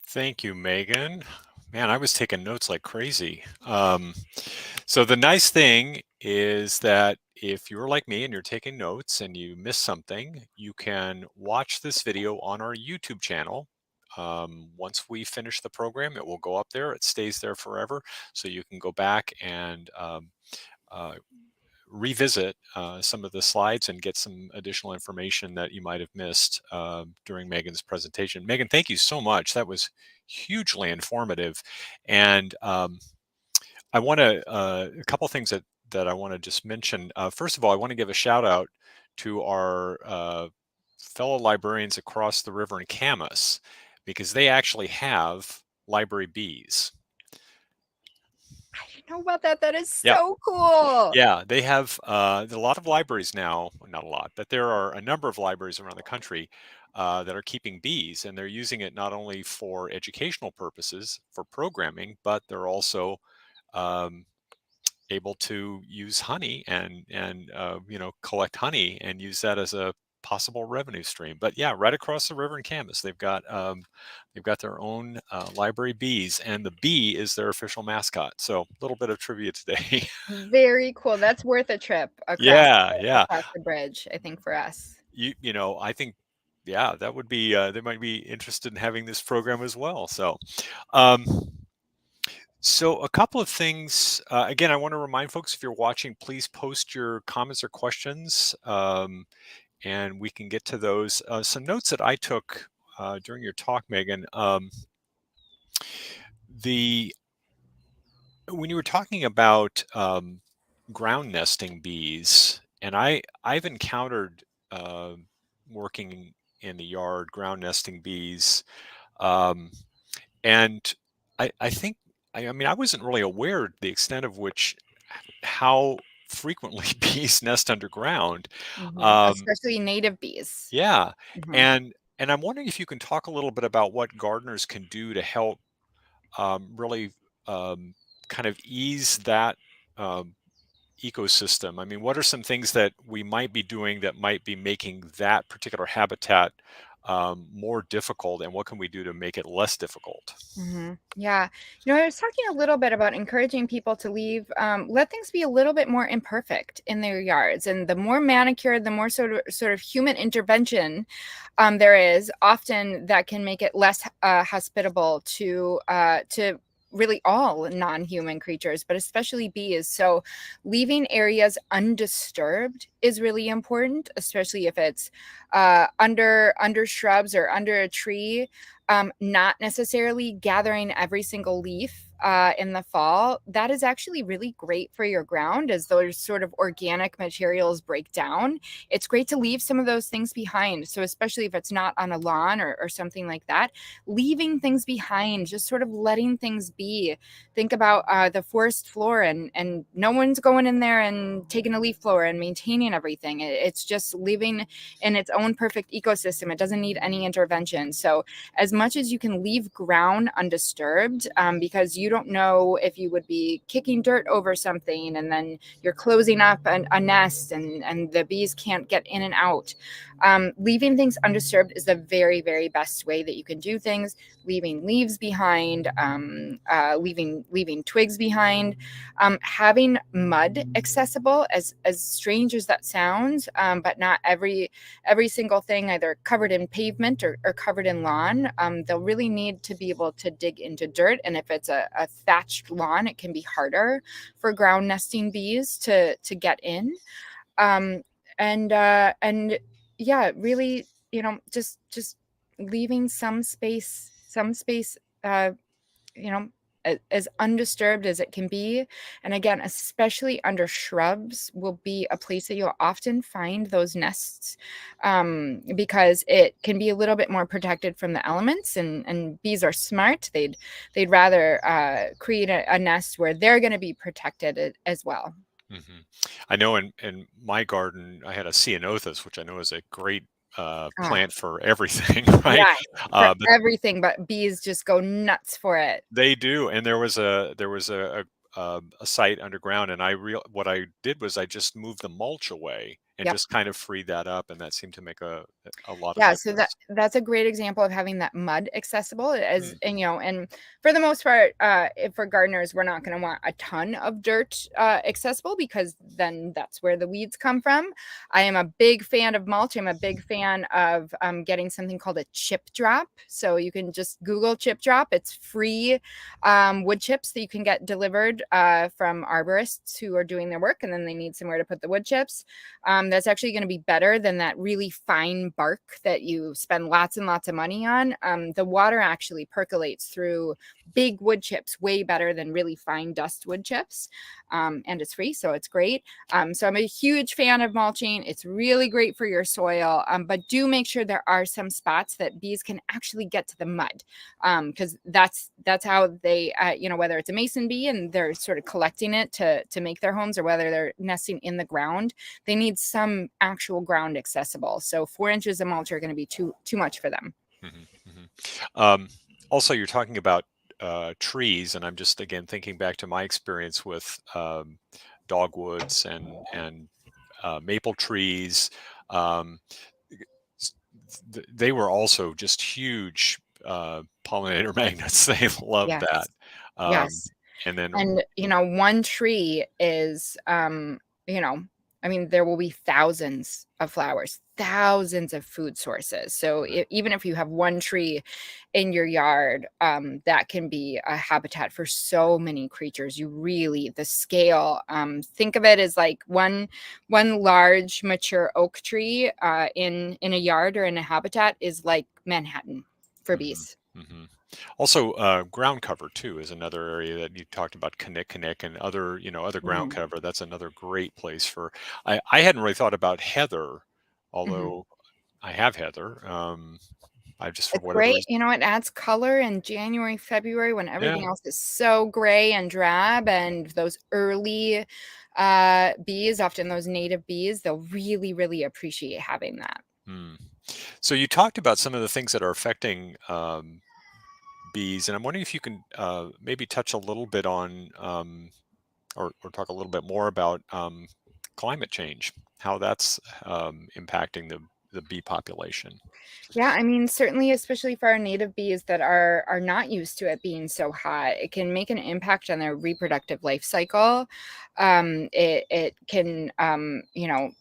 Thank you, Megan. Man, I was taking notes like crazy. So the nice thing is that if you're like me and you're taking notes and you miss something, you can watch this video on our YouTube channel. Once we finish the program, it will go up there. It stays there forever. So you can go back and revisit some of the slides and get some additional information that you might have missed during Megan's presentation. Megan, thank you so much. That was hugely informative. And I want to, a couple things that I want to just mention. First of all, I want to give a shout out to our fellow librarians across the river in Camas, because they actually have library bees. I didn't know about that. That is so cool. Yeah, they have a lot of libraries now, not a lot, but there are a number of libraries around the country that are keeping bees, and they're using it not only for educational purposes, for programming, but they're also able to use honey and collect honey and use that as a possible revenue stream. But yeah, right across the river in Camas, they've got their own library bees, and the bee is their official mascot. So a little bit of trivia today. Very cool. That's worth a trip across, across the bridge, I think, for us. I think, yeah, that would be, they might be interested in having this program as well. So, so a couple of things, again, I want to remind folks, if you're watching, please post your comments or questions, and we can get to those. Some notes that I took during your talk, Megan, when you were talking about ground nesting bees, and I've encountered working in the yard ground nesting bees, and I think I mean I wasn't really aware the extent of which how frequently bees nest underground. Um, Especially native bees. yeah, Mhm. and I'm wondering if you can talk a little bit about what gardeners can do to help really um, kind of ease that um, ecosystem. I mean, what are some things that we might be doing that might be making that particular habitat more difficult, and what can we do to make it less difficult? Yeah. I was talking a little bit about encouraging people to let things be a little bit more imperfect in their yards. And the more manicured, the more sort of human intervention there is, often that can make it less hospitable to really all non-human creatures, but especially bees. So leaving areas undisturbed is really important, especially if it's under shrubs or under a tree. Not necessarily gathering every single leaf in the fall. That is actually really great for your ground as those sort of organic materials break down. It's great to leave some of those things behind. So, especially if it's not on a lawn or something like that, leaving things behind, just sort of letting things be. Think about the forest floor, and no one's going in there and taking a leaf blower and maintaining everything. It's just living in its own perfect ecosystem. It doesn't need any intervention. So, as much as you can leave ground undisturbed, because you don't know if you would be kicking dirt over something and then you're closing up a nest and the bees can't get in and out. Leaving things undisturbed is the very, very best way that you can do things. Leaving leaves behind, leaving twigs behind, having mud accessible, as strange as that sounds, but not every single thing either covered in pavement or covered in lawn. They'll really need to be able to dig into dirt. And if it's a thatched lawn, it can be harder for ground nesting bees to get in. Um, and yeah, really, just leaving some space, you know, as undisturbed as it can be. And again, especially under shrubs will be a place that you'll often find those nests, because it can be a little bit more protected from the elements. And bees are smart. They'd rather create a nest where they're going to be protected as well. hmm I know in my garden, I had a ceanothus, which I know is a great Ah, plant for everything, right? yeah, for But everything, but bees just go nuts for it. they do, and there was a site underground, and what I did was I just moved the mulch away and Yep. just kind of freed that up, and that seemed to make a lot of Yeah, so difference. that's a great example of having that mud accessible as, Mm, and for the most part, if for gardeners, we're not going to want a ton of dirt accessible, because then that's where the weeds come from. I am a big fan of mulch. I'm a big fan of getting something called a chip drop. So you can just Google chip drop. It's free wood chips that you can get delivered from arborists who are doing their work, and then they need somewhere to put the wood chips. That's actually going to be better than that really fine bark that you spend lots and lots of money on. The water actually percolates through big wood chips way better than really fine dust wood chips. And it's free, so it's great. So I'm a huge fan of mulching. It's really great for your soil, but do make sure there are some spots that bees can actually get to the mud, because that's how they, whether it's a mason bee and they're sort of collecting it to make their homes, or whether they're nesting in the ground, they need some actual ground accessible. So 4 inches of mulch are going to be too much for them. mhm, mhm. Um, Also, you're talking about trees, and I'm just again thinking back to my experience with dogwoods and maple trees. Um, s- they were also just huge pollinator magnets. They loved that. Yes. Um, Yes. and then, And, one tree is, you know, I mean, there will be thousands of flowers, thousands of food sources. So even if you have one tree in your yard, that can be a habitat for so many creatures. The scale, think of it as like one large mature oak tree in a yard or in a habitat is like Manhattan for mhm, bees. mhm. Also, ground cover too is another area that you talked about. Kinnick and other ground Mhm. cover. That's another great place for. I hadn't really thought about heather, Mhm. although I have heather. I just for It's whatever great. reason. It adds color in January, February when Yeah. everything else is so gray and drab, and those early bees, often those native bees, they'll really, really appreciate having that. Hmm. So you talked about some of the things that are affecting bees, and I'm wondering if you can maybe touch a little bit on, or talk a little bit more about climate change, how that's impacting the bee population. Yeah, I mean, certainly, especially for our native bees that are not used to it being so hot, it can make an impact on their reproductive life cycle. It can,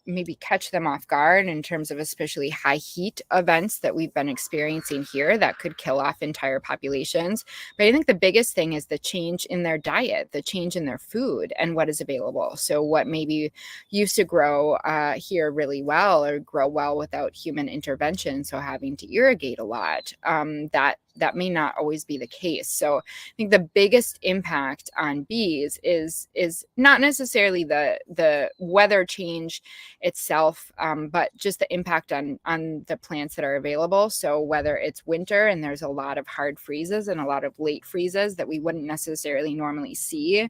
maybe catch them off guard in terms of especially high heat events that we've been experiencing here that could kill off entire populations. But I think the biggest thing is the change in their diet, the change in their food, and what is available. So, what maybe used to grow here really well or grow well without human intervention, so having to irrigate a lot, that may not always be the case. So I think the biggest impact on bees is not necessarily the weather change itself, but just the impact on the plants that are available. So whether it's winter and there's a lot of hard freezes and a lot of late freezes that we wouldn't necessarily normally see,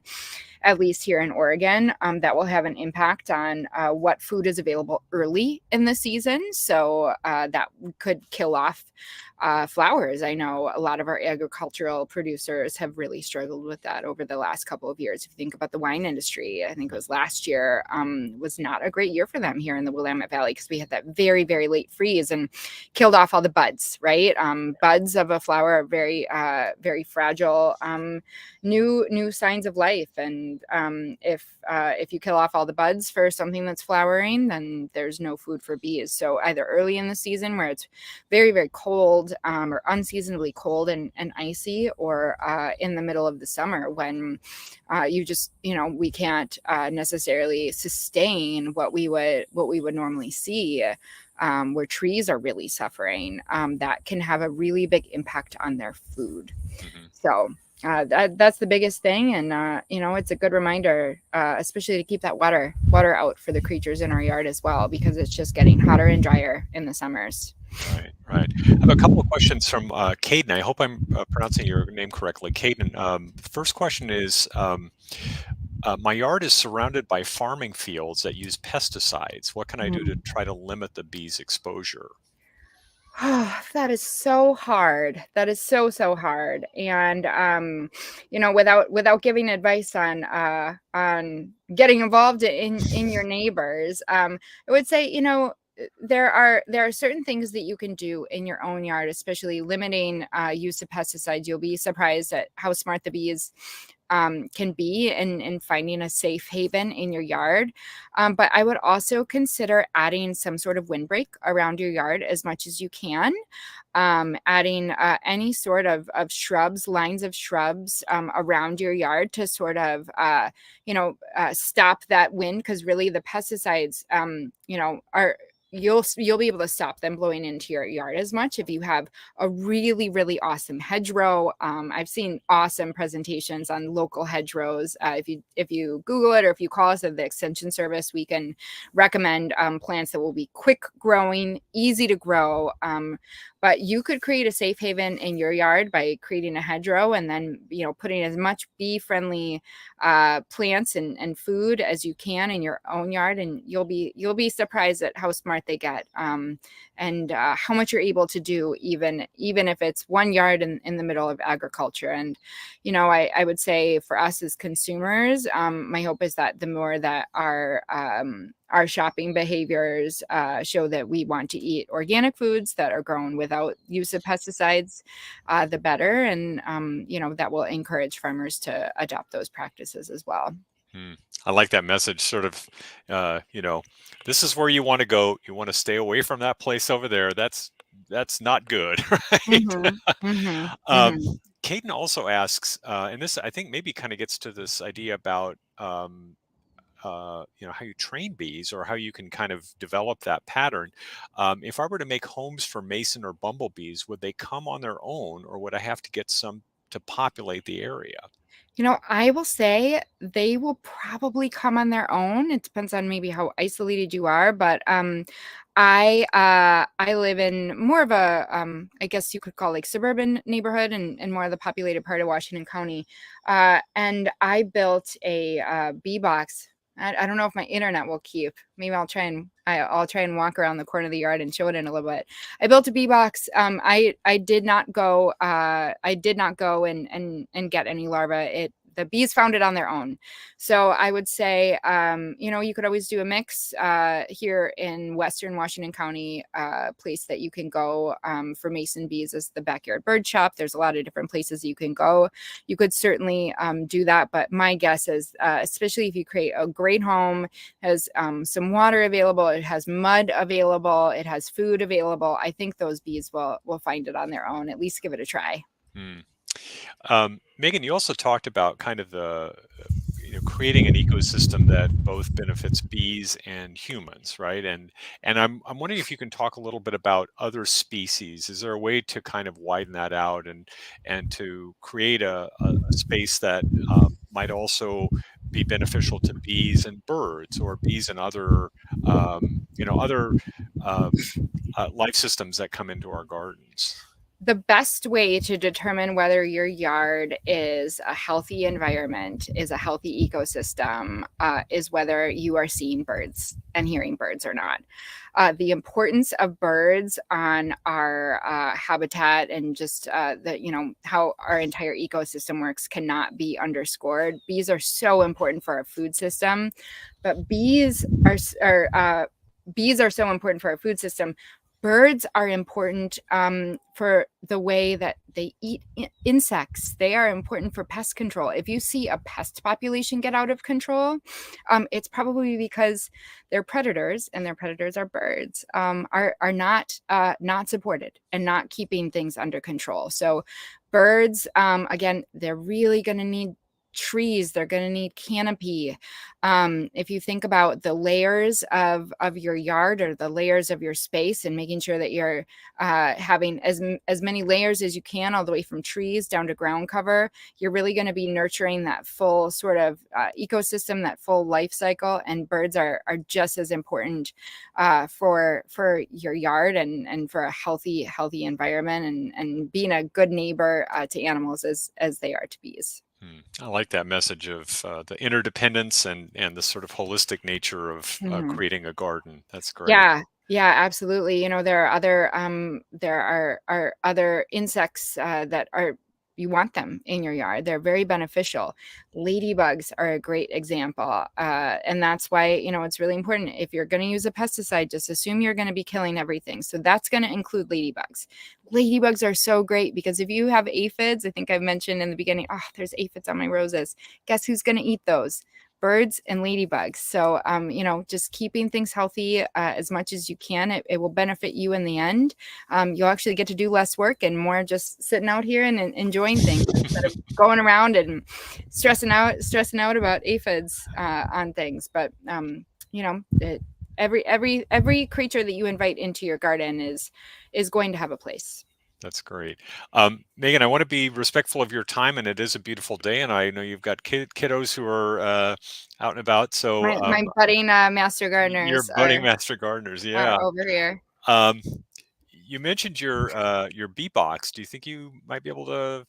at least here in Oregon, that will have an impact on what food is available early in the season. So that could kill off flowers. I know a lot of our agricultural producers have really struggled with that over the last couple of years. If you think about the wine industry, I think it was last year was not a great year for them here in the Willamette Valley because we had that very, very late freeze and killed off all the buds, right? Buds of a flower are very, very fragile, new signs of life. And if you kill off all the buds for something that's flowering, then there's no food for bees. So either early in the season where it's very, very cold, or unseasonably cold and icy, or in the middle of the summer when we can't necessarily sustain what we would normally see, where trees are really suffering, that can have a really big impact on their food. Hmm. So that's the biggest thing. And, it's a good reminder, especially to keep that water out for the creatures in our yard as well, because it's just getting hotter and drier in the summers. Right, right. I have a couple of questions from Caden. I hope I'm pronouncing your name correctly. Caden, first question is, my yard is surrounded by farming fields that use pesticides. What can I do to try to limit the bees' exposure? Oh, that is so hard. That is so, so hard. And without giving advice on getting involved in your neighbors, I would say, there are certain things that you can do in your own yard, especially limiting use of pesticides. You'll be surprised at how smart the bees can be in finding a safe haven in your yard. But I would also consider adding some sort of windbreak around your yard as much as you can. Adding any sort of shrubs, lines of shrubs around your yard to sort of, stop that wind, because really the pesticides, are you'll be able to stop them blowing into your yard as much if you have a really, really awesome hedgerow. I've seen awesome presentations on local hedgerows. If you Google it, or if you call us at the Extension Service, we can recommend plants that will be quick growing, easy to grow. But you could create a safe haven in your yard by creating a hedgerow, and then putting as much bee friendly plants and food as you can in your own yard, and you'll be surprised at how smart they get, and how much you're able to do, even if it's one yard in the middle of agriculture. And I would say for us as consumers, my hope is that the more that our shopping behaviors show that we want to eat organic foods that are grown without use of pesticides, the better. And, that will encourage farmers to adopt those practices as well. Hmm. I like that message, sort of, this is where you want to go. You want to stay away from that place over there. That's not good, right? Mm-hmm. Mm-hmm. Um, Mm-hmm. Caden also asks, and this I think maybe kind of gets to this idea about how you train bees, or how you can kind of develop that pattern. If I were to make homes for mason or bumblebees, would they come on their own, or would I have to get some to populate the area? I will say they will probably come on their own. It depends on maybe how isolated you are, but I live in more of a, I guess you could call, like, suburban neighborhood, and more of the populated part of Washington County. And I built a bee box I don't know if my internet will keep. Maybe I'll try and walk around the corner of the yard and show it in a little bit. I built a bee box. I did not go and get any larvae. The bees found it on their own. So I would say, you could always do a mix here in Western Washington County. Place that you can go for mason bees is the Backyard Bird Shop. There's a lot of different places you can go. You could certainly do that. But my guess is, especially if you create a great home, has some water available, it has mud available, it has food available, I think those bees will find it on their own. At least give it a try. Megan, you also talked about kind of the creating an ecosystem that both benefits bees and humans, right? And I'm wondering if you can talk a little bit about other species. Is there a way to kind of widen that out and to create a space that might also be beneficial to bees and birds, or bees and other other life systems that come into our gardens? The best way to determine whether your yard is a healthy environment, is a healthy ecosystem, is whether you are seeing birds and hearing birds or not. The importance of birds on our habitat and just how our entire ecosystem works cannot be underscored. Bees are so important for our food system, but bees are so important for our food system. Birds are important for the way that they eat insects. They are important for pest control. If you see a pest population get out of control, it's probably because their predators, and their predators are birds, are not supported and not keeping things under control. So birds, again, they're really going to need trees, they're going to need canopy. If you think about the layers of your yard, or the layers of your space, and making sure that you're having as many layers as you can, all the way from trees down to ground cover, you're really going to be nurturing that full sort of ecosystem, that full life cycle. And birds are just as important for your yard and for a healthy environment, and being a good neighbor to animals as they are to bees. I like that message of the interdependence and the sort of holistic nature of creating a garden. That's great. Yeah, absolutely. There are other insects that are, you want them in your yard. They're very beneficial. Ladybugs are a great example. And that's why, it's really important. If you're going to use a pesticide, just assume you're going to be killing everything. So that's going to include ladybugs. Ladybugs are so great because if you have aphids, I think I mentioned in the beginning, there's aphids on my roses. Guess who's going to eat those? Birds and ladybugs. So, just keeping things healthy as much as you can, it will benefit you in the end. You'll actually get to do less work and more just sitting out here and enjoying things instead of going around and stressing out about aphids on things. But, every creature that you invite into your garden is going to have a place. That's great. Megan, I want to be respectful of your time, and it is a beautiful day, and I know you've got kiddos who are out and about. So my budding master gardeners. Your budding master gardeners, yeah. Are over here. You mentioned your bee box. Do you think you might be able to?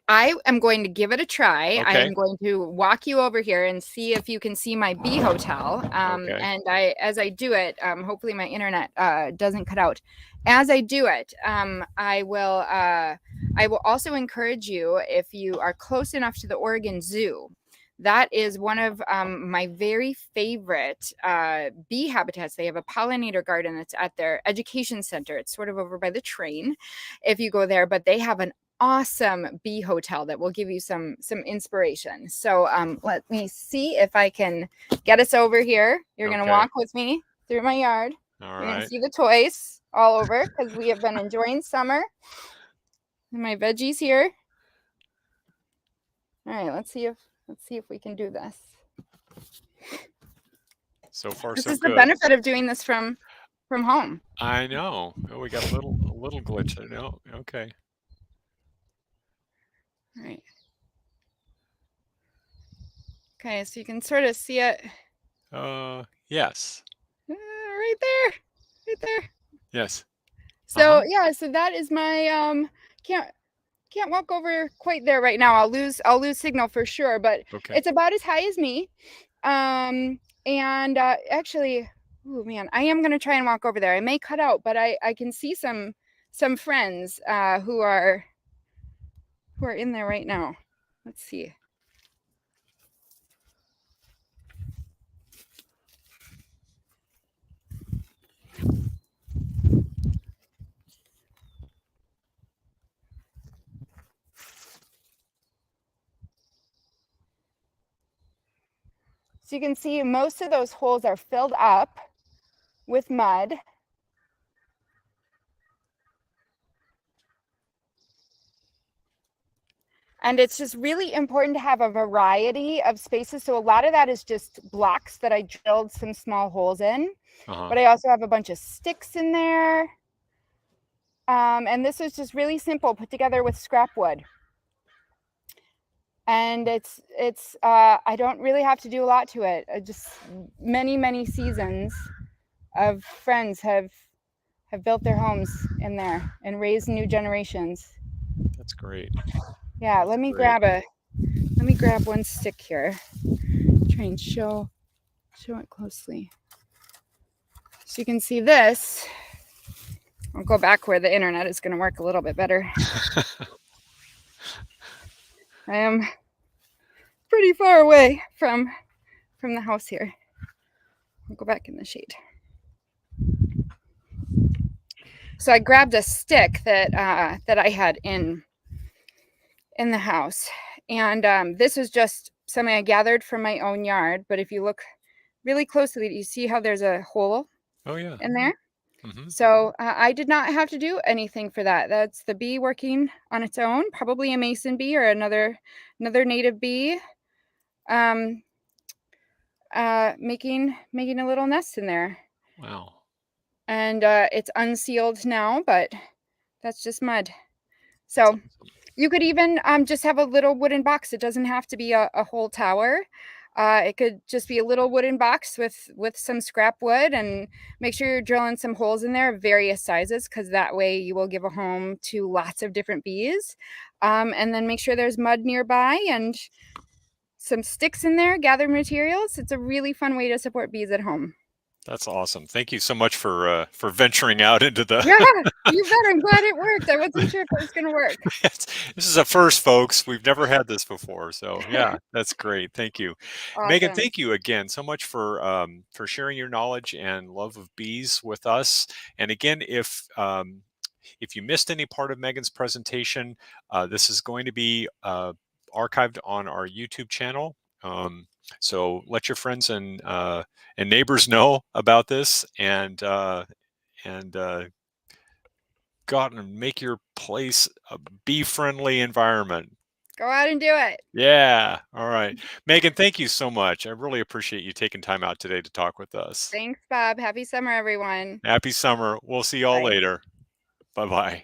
I am going to give it a try. Okay. I am going to walk you over here and see if you can see my bee hotel. Okay. And as I do it, hopefully my internet doesn't cut out. As I do it, I will also encourage you, if you are close enough to the Oregon Zoo. That is one of my very favorite bee habitats. They have a pollinator garden that's at their education center. It's sort of over by the train if you go there, but they have an awesome bee hotel that will give you some inspiration. So let me see if I can get us over here. You're going to walk with me through my yard. All You're right. going to see the toys all over because we have been enjoying summer. And my veggies here. All right, let's see if we can do this. So far, this so is good. The benefit of doing this from home. I know. Oh, we got a little glitch. I know. Okay. All right. Okay, so you can sort of see it. Yes. Right there. Yes. So so that is my can't walk over quite there right now. I'll lose signal for sure, but it's about as high as me. And actually, oh man, I am going to try and walk over there. I may cut out, but I can see some friends who are in there right now. Let's see. So you can see most of those holes are filled up with mud. And it's just really important to have a variety of spaces. So a lot of that is just blocks that I drilled some small holes in. But I also have a bunch of sticks in there. And this is just really simple, put together with scrap wood. And it's I don't really have to do a lot to it. Just many seasons of friends have built their homes in there and raised new generations. That's great. Yeah, let me grab one stick here. Try and show it closely. So you can see this. I'll go back where the internet is going to work a little bit better. I am pretty far away from the house here. I'll go back in the shade. So I grabbed a stick that I had in the house, and this was just something I gathered from my own yard. But if you look really closely, you see how there's a hole in there. So I did not have to do anything for that. That's the bee working on its own, probably a mason bee or another native bee, making a little nest in there. Wow. And it's unsealed now, but that's just mud. So you could even just have a little wooden box. It doesn't have to be a whole tower. It could just be a little wooden box with some scrap wood, and make sure you're drilling some holes in there of various sizes, because that way you will give a home to lots of different bees. And then make sure there's mud nearby and some sticks in there, gather materials. It's a really fun way to support bees at home. That's awesome. Thank you so much for venturing out into the. Yeah, you bet. I'm glad it worked. I wasn't sure if it was going to work. This is a first, folks. We've never had this before, so yeah, that's great. Thank you, Awesome. Megan. Thank you again so much for sharing your knowledge and love of bees with us. And again, if you missed any part of Megan's presentation, this is going to be archived on our YouTube channel. So let your friends and neighbors know about this, and go out and make your place a bee-friendly environment. Go out and do it. Yeah. All right. Megan, thank you so much. I really appreciate you taking time out today to talk with us. Thanks, Bob. Happy summer, everyone. Happy summer. We'll see y'all later. Bye-bye.